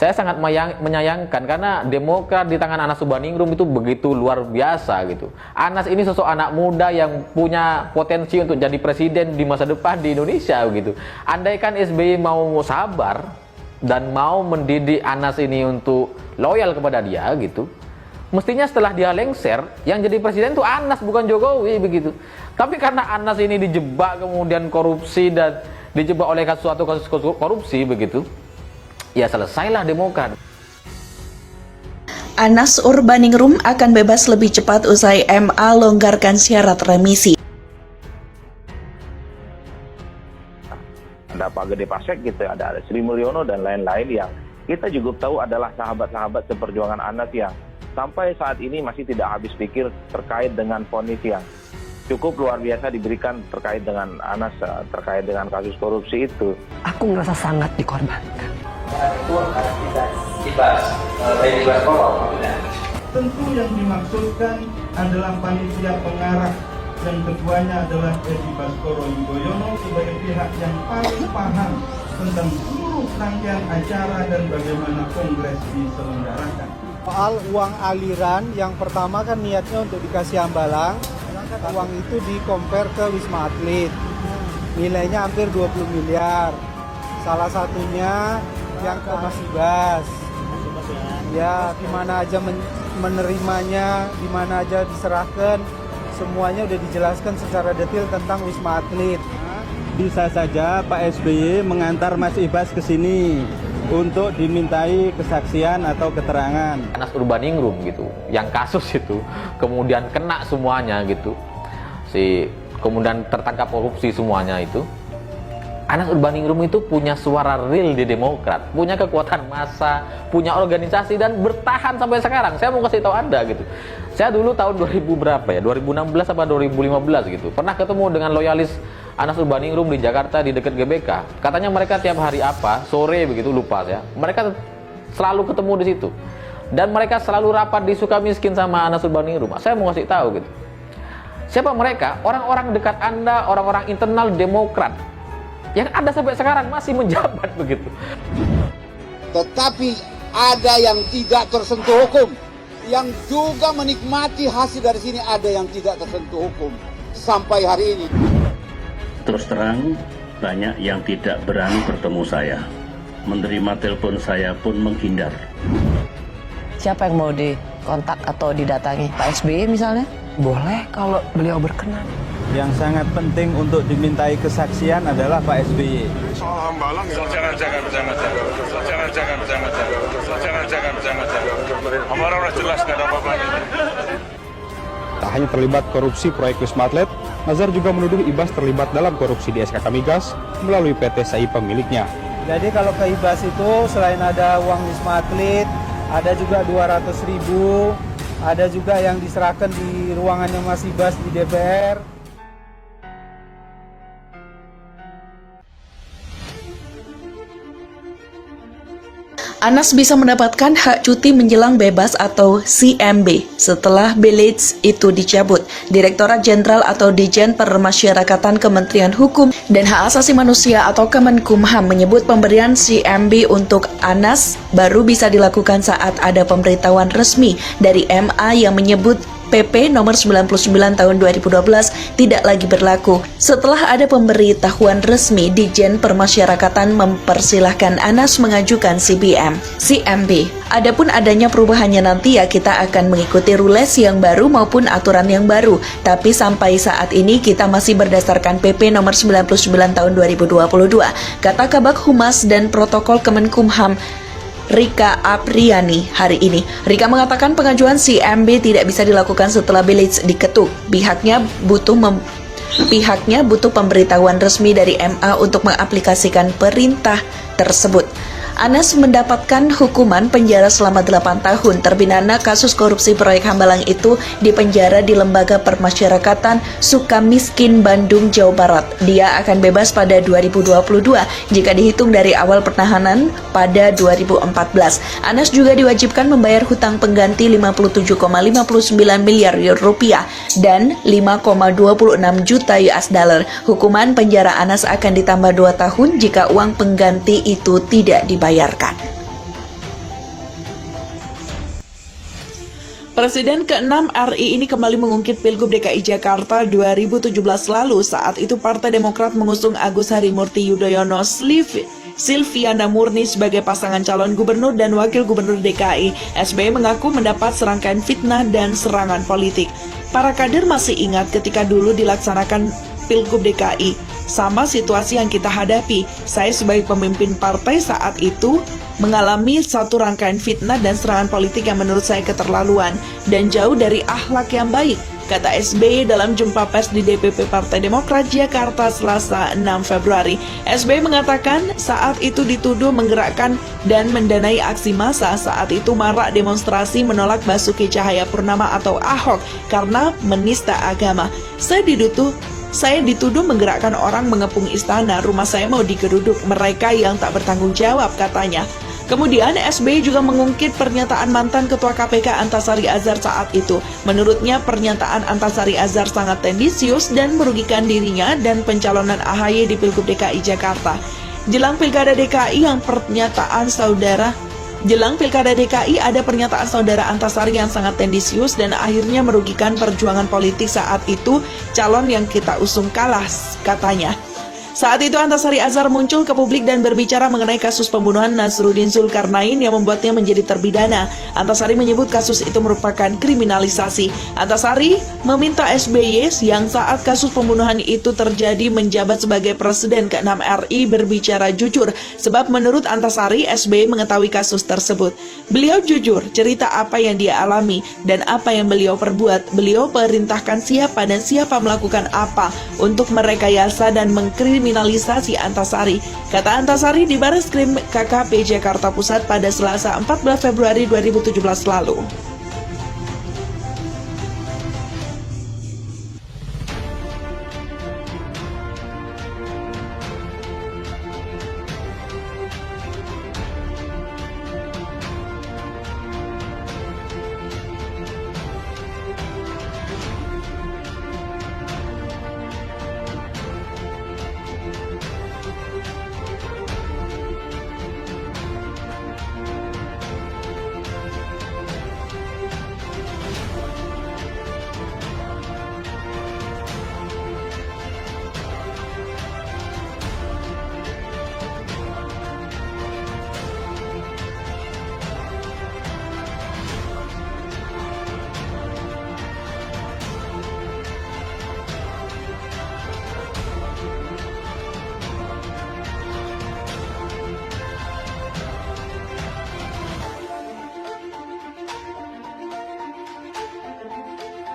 Saya sangat menyayangkan karena Demokrat di tangan Anas Urbaningrum itu begitu luar biasa gitu. Anas ini sosok anak muda yang punya potensi untuk jadi presiden di masa depan di Indonesia gitu. Andaikan SBY mau sabar dan mau mendidik Anas ini untuk loyal kepada dia gitu, mestinya setelah dia lengser, yang jadi presiden itu Anas bukan Jokowi begitu. Tapi karena Anas ini dijebak kemudian korupsi dan dijebak oleh suatu kasus korupsi begitu, ya selesailah Demokrat. Anas Urbaningrum akan bebas lebih cepat usai MA longgarkan syarat remisi. Ada Pak Gede Pasek gitu, ada Sri Mulyono dan lain-lain yang kita juga tahu adalah sahabat-sahabat seperjuangan Anas yang sampai saat ini masih tidak habis pikir terkait dengan vonis yang cukup luar biasa diberikan terkait dengan Anas, terkait dengan kasus korupsi itu. Aku merasa sangat dikorbankan. Tentu yang dimaksudkan adalah panitia pengarah dan ketuanya adalah Edi Baskoro Yudhoyono sebagai pihak yang paling paham tentang seluruh rangkaian acara dan bagaimana kongres diselenggarakan. Soal uang aliran, yang pertama kan niatnya untuk dikasih Hambalang, uang itu di-compare ke Wisma Atlet, nilainya hampir 20 miliar, salah satunya yang ke Mas Ibas, ya dimana aja menerimanya, dimana aja diserahkan, semuanya udah dijelaskan secara detail tentang Wisma Atlet. Bisa saja Pak SBY mengantar Mas Ibas ke sini untuk dimintai kesaksian atau keterangan. Anas Urbaningrum gitu, yang kasus itu kemudian kena semuanya gitu, kemudian tertangkap korupsi semuanya itu. Anas Urbaningrum itu punya suara real di Demokrat, punya kekuatan massa, punya organisasi dan bertahan sampai sekarang. Saya mau kasih tahu Anda gitu. Saya dulu tahun 2000 berapa ya? 2016 apa 2015 gitu. Pernah ketemu dengan loyalis Anas Urbaningrum di Jakarta di dekat GBK. Katanya mereka tiap hari apa? Sore begitu, lupa saya. Mereka selalu ketemu di situ. Dan mereka selalu rapat di Sukamiskin sama Anas Urbaningrum. Saya mau kasih tahu gitu. Siapa mereka? Orang-orang dekat Anda, orang-orang internal Demokrat yang ada sampai sekarang masih menjabat begitu. Tetapi ada yang tidak tersentuh hukum, yang juga menikmati hasil dari sini, ada yang tidak tersentuh hukum sampai hari ini. Terus terang, banyak yang tidak berani bertemu saya. Menerima telepon saya pun menghindar. Siapa yang mau dikontak atau didatangi? Pak SBY misalnya? Boleh kalau beliau berkenan. Yang sangat penting untuk dimintai kesaksian adalah Pak SBY. Soal Hambalang ya. Jangan. Hambalang udah jelas nggak ada apa-apanya. Tak hanya terlibat korupsi proyek Wisma Atlet, Nazar juga menuduh Ibas terlibat dalam korupsi di SKK Migas melalui PT SAI pemiliknya. Jadi kalau ke Ibas itu selain ada uang Wisma Atlet, ada juga 200.000, ada juga yang diserahkan di ruangannya Mas Ibas di DPR. Anas bisa mendapatkan hak cuti menjelang bebas atau CMB setelah Belits itu dicabut. Direktorat Jenderal atau Dijen Permasyarakatan Kementerian Hukum dan Hak Asasi Manusia atau Kemenkumham menyebut pemberian CMB untuk Anas baru bisa dilakukan saat ada pemberitahuan resmi dari MA yang menyebut PP nomor 99 tahun 2012 tidak lagi berlaku. Setelah ada pemberitahuan resmi, Dijen Permasyarakatan mempersilahkan Anas mengajukan CMB. Adapun adanya perubahannya nanti ya kita akan mengikuti rules yang baru maupun aturan yang baru. Tapi sampai saat ini kita masih berdasarkan PP nomor 99 tahun 2022. Kata Kabag Humas dan Protokol Kemenkumham Rika Apriani hari ini. Rika mengatakan pengajuan CMB tidak bisa dilakukan setelah Belits diketuk. Pihaknya butuh pemberitahuan resmi dari MA untuk mengaplikasikan perintah tersebut. Anas mendapatkan hukuman penjara selama 8 tahun. Terbinana kasus korupsi proyek Hambalang itu dipenjara di Lembaga Permasyarakatan Sukamiskin, Bandung, Jawa Barat. Dia akan bebas pada 2022 jika dihitung dari awal penahanan pada 2014. Anas juga diwajibkan membayar hutang pengganti 57,59 miliar rupiah dan 5,26 juta US dollar. Hukuman penjara Anas akan ditambah 2 tahun jika uang pengganti itu tidak dibayarkan. Presiden ke-6 RI ini kembali mengungkit Pilgub DKI Jakarta 2017 lalu. Saat itu Partai Demokrat mengusung Agus Harimurti Yudhoyono Silviana Murni sebagai pasangan calon gubernur dan wakil gubernur DKI. SBY mengaku mendapat serangkaian fitnah dan serangan politik. Para kader masih ingat ketika dulu dilaksanakan Pilgub DKI. Sama situasi yang kita hadapi. Saya sebagai pemimpin partai saat itu mengalami satu rangkaian fitnah dan serangan politik yang menurut saya keterlaluan dan jauh dari akhlak yang baik, kata SBY dalam jumpa pers di DPP Partai Demokrat Jakarta Selasa 6 Februari. SBY mengatakan saat itu dituduh menggerakkan dan mendanai aksi massa. Saat itu marak demonstrasi menolak Basuki Cahayapurnama atau Ahok karena menista agama. Saya dituduh menggerakkan orang mengepung istana, rumah saya mau digeruduk, mereka yang tak bertanggung jawab, katanya. Kemudian SBY juga mengungkit pernyataan mantan Ketua KPK Antasari Azhar saat itu. Menurutnya pernyataan Antasari Azhar sangat tendensius dan merugikan dirinya dan pencalonan AHY di Pilgub DKI Jakarta. Jelang Pilkada DKI ada pernyataan saudara Antasari yang sangat tendensius dan akhirnya merugikan perjuangan politik saat itu calon yang kita usung kalah, katanya. Saat itu Antasari Azhar muncul ke publik dan berbicara mengenai kasus pembunuhan Nazruddin Zulkarnain yang membuatnya menjadi terpidana. Antasari menyebut kasus itu merupakan kriminalisasi. Antasari meminta SBY yang saat kasus pembunuhan itu terjadi menjabat sebagai Presiden ke-6 RI berbicara jujur. Sebab menurut Antasari, SBY mengetahui kasus tersebut. Beliau jujur cerita apa yang dia alami dan apa yang beliau perbuat. Beliau perintahkan siapa dan siapa melakukan apa untuk merekayasa dan mengkriminalisasi Antasari. Kata Antasari di Bareskrim KKP Jakarta Pusat pada Selasa 14 Februari 2017 lalu.